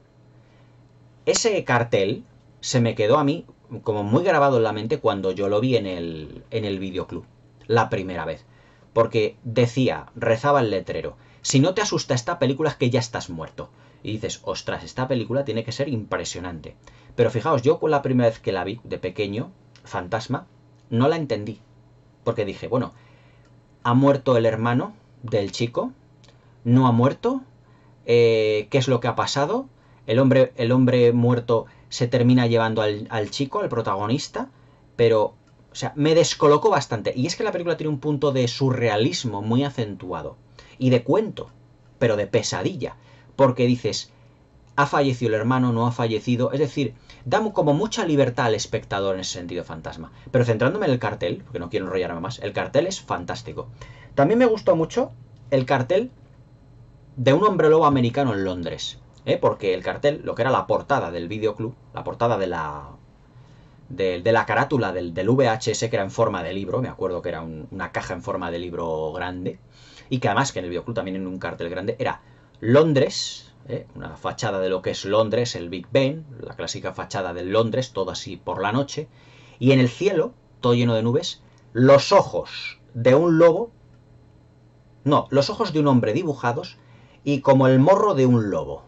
Ese cartel se me quedó a mí como muy grabado en la mente cuando yo lo vi en el videoclub, la primera vez. Porque rezaba el letrero, si no te asusta esta película es que ya estás muerto. Y dices, ostras, esta película tiene que ser impresionante. Pero fijaos, yo con la primera vez que la vi de pequeño, Fantasma, no la entendí. Porque dije, bueno, ¿ha muerto el hermano del chico? ¿No ha muerto? ¿Qué es lo que ha pasado? El hombre muerto se termina llevando al chico, al protagonista, pero, o sea, me descolocó bastante. Y es que la película tiene un punto de surrealismo muy acentuado. Y de cuento, pero de pesadilla. Porque dices, ¿ha fallecido el hermano? ¿No ha fallecido? Es decir, da como mucha libertad al espectador en ese sentido, Fantasma. Pero centrándome en el cartel, porque no quiero enrollarme más, el cartel es fantástico. También me gustó mucho el cartel de un hombre lobo americano en Londres. Porque el cartel, lo que era la portada del videoclub, la portada de la carátula del VHS, que era en forma de libro, me acuerdo que era una caja en forma de libro grande, y que además que en el videoclub también en un cartel grande, era Londres, una fachada de lo que es Londres, el Big Ben, la clásica fachada de Londres, todo así por la noche, y en el cielo, todo lleno de nubes, los ojos de un lobo, no, los ojos de un hombre dibujados, y como el morro de un lobo.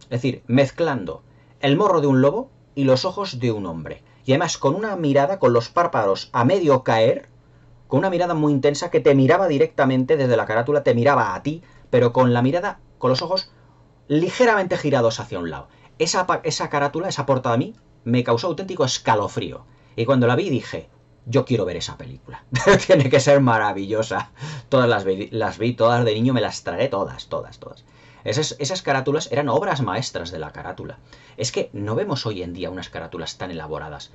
Es decir, mezclando el morro de un lobo y los ojos de un hombre. Y además con una mirada, con los párpados a medio caer, con una mirada muy intensa que te miraba directamente desde la carátula, te miraba a ti, pero con la mirada, con los ojos ligeramente girados hacia un lado. Esa carátula, esa portada a mí, me causó auténtico escalofrío. Y cuando la vi dije, yo quiero ver esa película. Tiene que ser maravillosa. Todas las vi, todas de niño, me las traeré todas. Esas carátulas eran obras maestras de la carátula. Es que no vemos hoy en día unas carátulas tan elaboradas.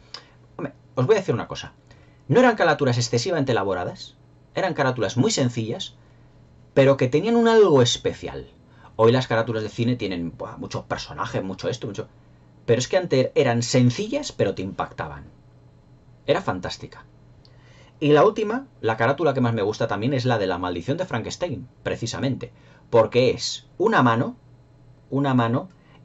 Hombre, os voy a decir una cosa. No eran carátulas excesivamente elaboradas, eran carátulas muy sencillas, pero que tenían un algo especial. Hoy las carátulas de cine tienen muchos personajes, mucho esto, mucho... Pero es que antes eran sencillas, pero te impactaban. Era fantástica. Y la última, la carátula que más me gusta también, es la de la maldición de Frankenstein, precisamente. Porque es una mano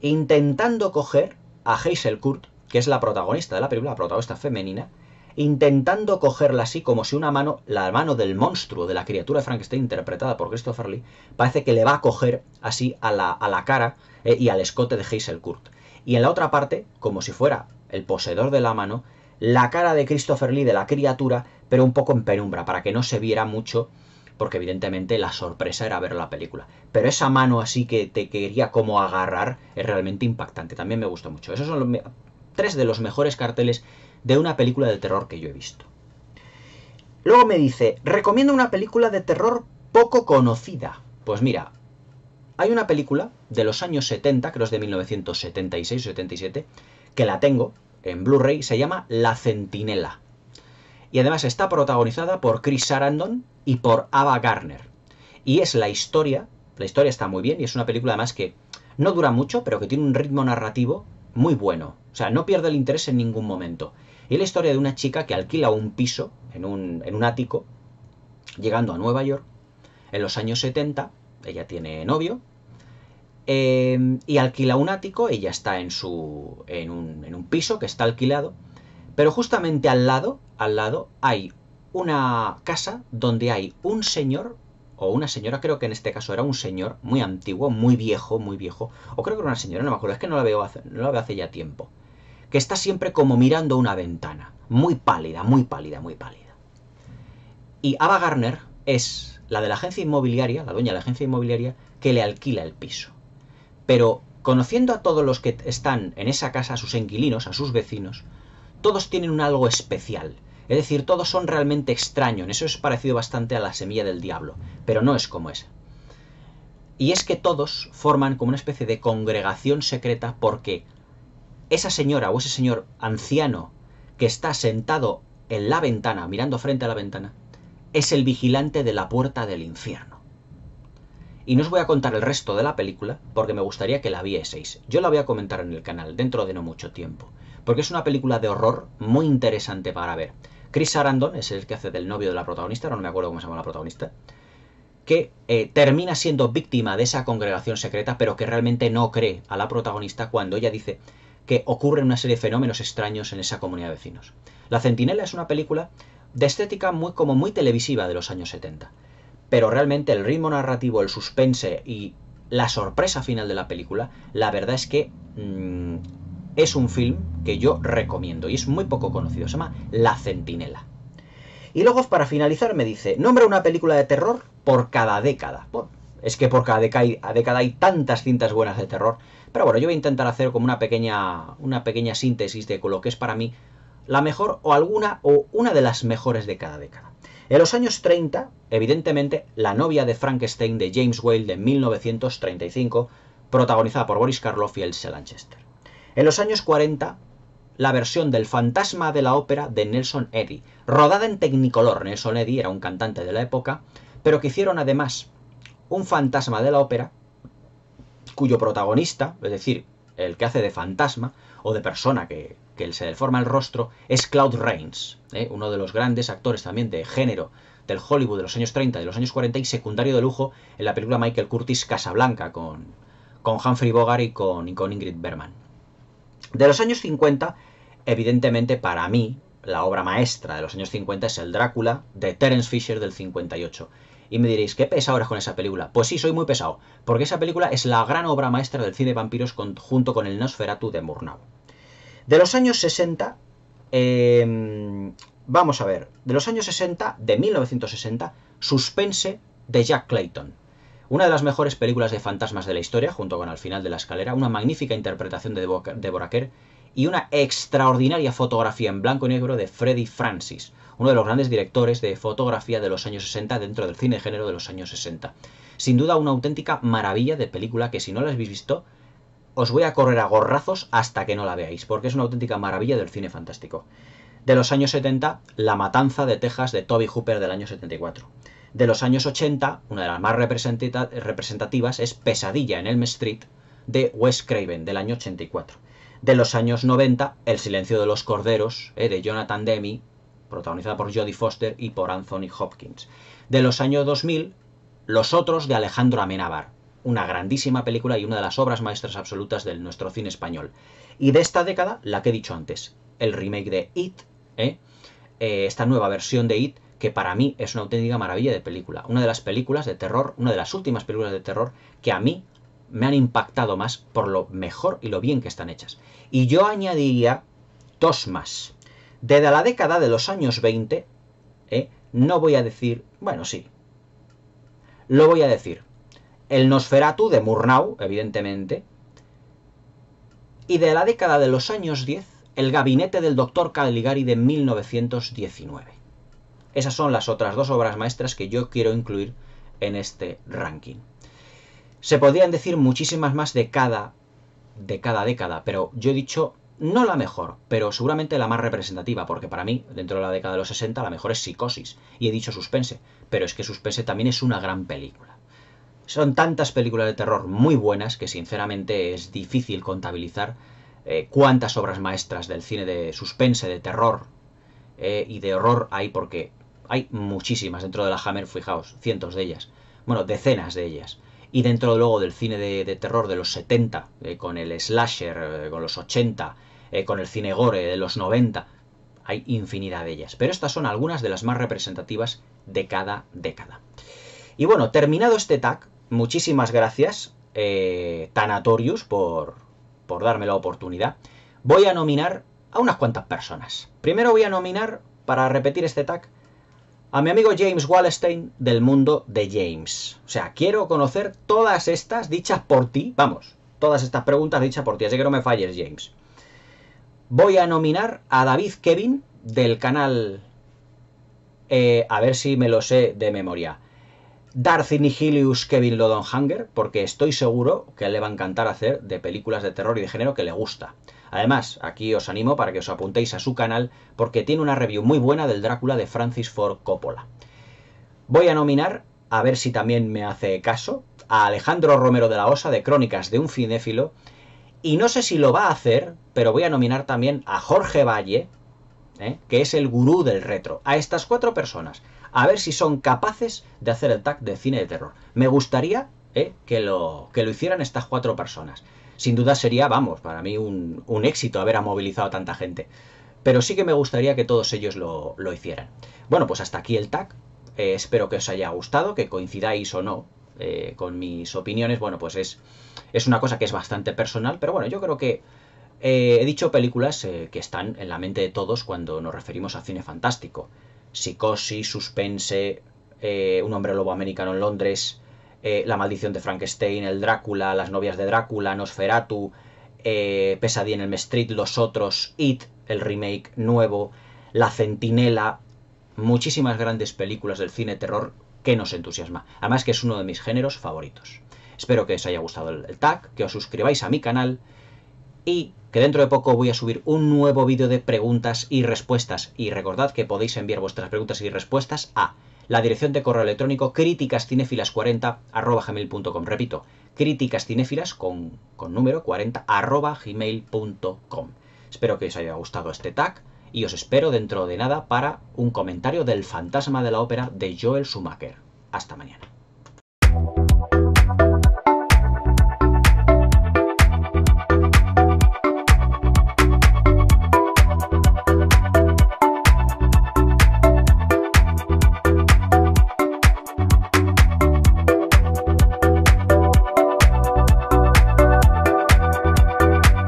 intentando coger a Hazel Kurt, que es la protagonista de la película, la protagonista femenina, intentando cogerla así como si la mano del monstruo, de la criatura de Frankenstein interpretada por Christopher Lee, parece que le va a coger así a la cara y al escote de Hazel Kurt. Y en la otra parte, como si fuera el poseedor de la mano, la cara de Christopher Lee, de la criatura, pero un poco en penumbra, para que no se viera mucho porque evidentemente la sorpresa era ver la película. Pero esa mano así que te quería como agarrar es realmente impactante, también me gustó mucho. Esos son tres de los mejores carteles de una película de terror que yo he visto. Luego me dice, recomiendo una película de terror poco conocida. Pues mira, hay una película de los años 70, creo es de 1976 o 77, que la tengo en Blu-ray, se llama La Centinela. Y además está protagonizada por Chris Sarandon y por Ava Gardner. Y es la historia está muy bien y es una película además que no dura mucho, pero que tiene un ritmo narrativo muy bueno. O sea, no pierde el interés en ningún momento. Y es la historia de una chica que alquila un piso en un ático, llegando a Nueva York, en los años 70, ella tiene novio, y alquila un ático, ella está en un piso que está alquilado, pero justamente al lado hay una casa donde hay un señor o una señora, creo que en este caso era un señor muy antiguo, muy viejo, o creo que era una señora, no me acuerdo, es que no la veo hace ya tiempo, que está siempre como mirando una ventana, muy pálida, muy pálida, muy pálida. Y Ava Gardner es la de la agencia inmobiliaria, la dueña de la agencia inmobiliaria, que le alquila el piso. Pero conociendo a todos los que están en esa casa, a sus inquilinos, a sus vecinos, todos tienen un algo especial. Es decir, todos son realmente extraños. Eso es parecido bastante a La Semilla del Diablo, pero no es como esa. Y es que todos forman como una especie de congregación secreta porque esa señora o ese señor anciano que está sentado en la ventana, mirando frente a la ventana, es el vigilante de la puerta del infierno. Y no os voy a contar el resto de la película porque me gustaría que la vieseis. Yo la voy a comentar en el canal dentro de no mucho tiempo, porque es una película de horror muy interesante para ver. Chris Sarandon es el que hace del novio de la protagonista, no me acuerdo cómo se llama la protagonista, que termina siendo víctima de esa congregación secreta, pero que realmente no cree a la protagonista cuando ella dice que ocurren una serie de fenómenos extraños en esa comunidad de vecinos. La Centinela es una película de estética muy televisiva de los años 70. Pero realmente el ritmo narrativo, el suspense y la sorpresa final de la película, la verdad es que es un film que yo recomiendo y es muy poco conocido, se llama La Centinela. Y luego, para finalizar, me dice, nombra una película de terror por cada década. Bueno, es que por cada década hay tantas cintas buenas de terror, pero bueno, yo voy a intentar hacer como una pequeña síntesis de lo que es para mí la mejor o una de las mejores de cada década. En los años 30, evidentemente, La novia de Frankenstein de James Whale de 1935, protagonizada por Boris Karloff y Elsa Lanchester. En los años 40, la versión del Fantasma de la ópera de Nelson Eddy, rodada en Technicolor. Nelson Eddy era un cantante de la época, pero que hicieron además un fantasma de la ópera cuyo protagonista, es decir, el que hace de fantasma o de persona que se deforma el rostro, es Claude Rains, uno de los grandes actores también de género del Hollywood de los años 30 y de los años 40 y secundario de lujo en la película Michael Curtis Casablanca con Humphrey Bogart y con Ingrid Bergman. De los años 50, evidentemente para mí, la obra maestra de los años 50 es el Drácula de Terence Fisher del 58. Y me diréis, ¿qué pesado eres con esa película? Pues sí, soy muy pesado, porque esa película es la gran obra maestra del cine de vampiros junto con el Nosferatu de Murnau. De los años 60, vamos a ver, de los años 60, de 1960, Suspense de Jack Clayton. Una de las mejores películas de fantasmas de la historia, junto con Al final de la escalera, una magnífica interpretación de Deborah Kerr y una extraordinaria fotografía en blanco y negro de Freddie Francis, uno de los grandes directores de fotografía de los años 60 dentro del cine de género de los años 60. Sin duda una auténtica maravilla de película que si no la habéis visto, os voy a correr a gorrazos hasta que no la veáis, porque es una auténtica maravilla del cine fantástico. De los años 70, La matanza de Texas de Tobe Hooper del año 74. De los años 80, una de las más representativas es Pesadilla en Elm Street de Wes Craven del año 84. De los años 90, El silencio de los corderos de Jonathan Demme, protagonizada por Jodie Foster y por Anthony Hopkins. De los años 2000, Los otros de Alejandro Amenábar, una grandísima película y una de las obras maestras absolutas de nuestro cine español. Y de esta década, la que he dicho antes, el remake de It, esta nueva versión de It, que para mí es una auténtica maravilla de película. Una de las películas de terror, una de las últimas películas de terror que a mí me han impactado más por lo mejor y lo bien que están hechas. Y yo añadiría dos más. Desde la década de los años 20, no voy a decir, bueno, sí, Lo voy a decir. El Nosferatu de Murnau, evidentemente. Y de la década de los años 10, El gabinete del Dr. Caligari de 1919. Esas son las otras dos obras maestras que yo quiero incluir en este ranking. Se podrían decir muchísimas más de cada década, pero yo he dicho no la mejor, pero seguramente la más representativa, porque para mí, dentro de la década de los 60, la mejor es Psicosis, y he dicho Suspense, pero es que Suspense también es una gran película. Son tantas películas de terror muy buenas que sinceramente es difícil contabilizar cuántas obras maestras del cine de suspense, de terror y de horror hay, porque hay muchísimas dentro de la Hammer, fijaos, cientos de ellas, bueno, decenas de ellas. Y dentro luego del cine de terror de los 70, con el slasher, con los 80, con el cine gore de los 90, hay infinidad de ellas. Pero estas son algunas de las más representativas de cada década. Y bueno, terminado este tag, muchísimas gracias, Thanatorius, por darme la oportunidad. Voy a nominar a unas cuantas personas. Primero voy a nominar, para repetir este tag, a mi amigo James Wallstein del mundo de James. O sea, quiero conocer todas estas dichas por ti. Vamos, todas estas preguntas dichas por ti. Así que no me falles, James. Voy a nominar a David Kevin del canal... a ver si me lo sé de memoria. Darcy Nihilius Kevin Lodonhanger, porque estoy seguro que le va a encantar hacer de películas de terror y de género que le gusta. Además, aquí os animo para que os apuntéis a su canal, porque tiene una review muy buena del Drácula de Francis Ford Coppola. Voy a nominar, a ver si también me hace caso, a Alejandro Romero de la Osa, de Crónicas de un Cinéfilo, y no sé si lo va a hacer, pero voy a nominar también a Jorge Valle, que es el gurú del retro. A estas 4 personas, a ver si son capaces de hacer el tag de cine de terror. Me gustaría que lo hicieran estas 4 personas. Sin duda sería, vamos, para mí un éxito haber movilizado a tanta gente. Pero sí que me gustaría que todos ellos lo hicieran. Bueno, pues hasta aquí el tag. Espero que os haya gustado, que coincidáis o no con mis opiniones. Bueno, pues es una cosa que es bastante personal, pero bueno, yo creo que he dicho películas que están en la mente de todos cuando nos referimos a cine fantástico. Psicosis, Suspense, Un hombre lobo americano en Londres, La maldición de Frankenstein, El Drácula, Las novias de Drácula, Nosferatu, Pesadilla en Elm Street, Los otros, It, el remake nuevo, La centinela, muchísimas grandes películas del cine terror que nos entusiasma. Además que es uno de mis géneros favoritos. Espero que os haya gustado el tag, que os suscribáis a mi canal y que dentro de poco voy a subir un nuevo vídeo de preguntas y respuestas. Y recordad que podéis enviar vuestras preguntas y respuestas a la dirección de correo electrónico criticascinefilas40@gmail.com. Repito, criticascinefilas con número 40@gmail.com. Espero que os haya gustado este tag y os espero dentro de nada para un comentario del Fantasma de la Ópera de Joel Schumacher. Hasta mañana.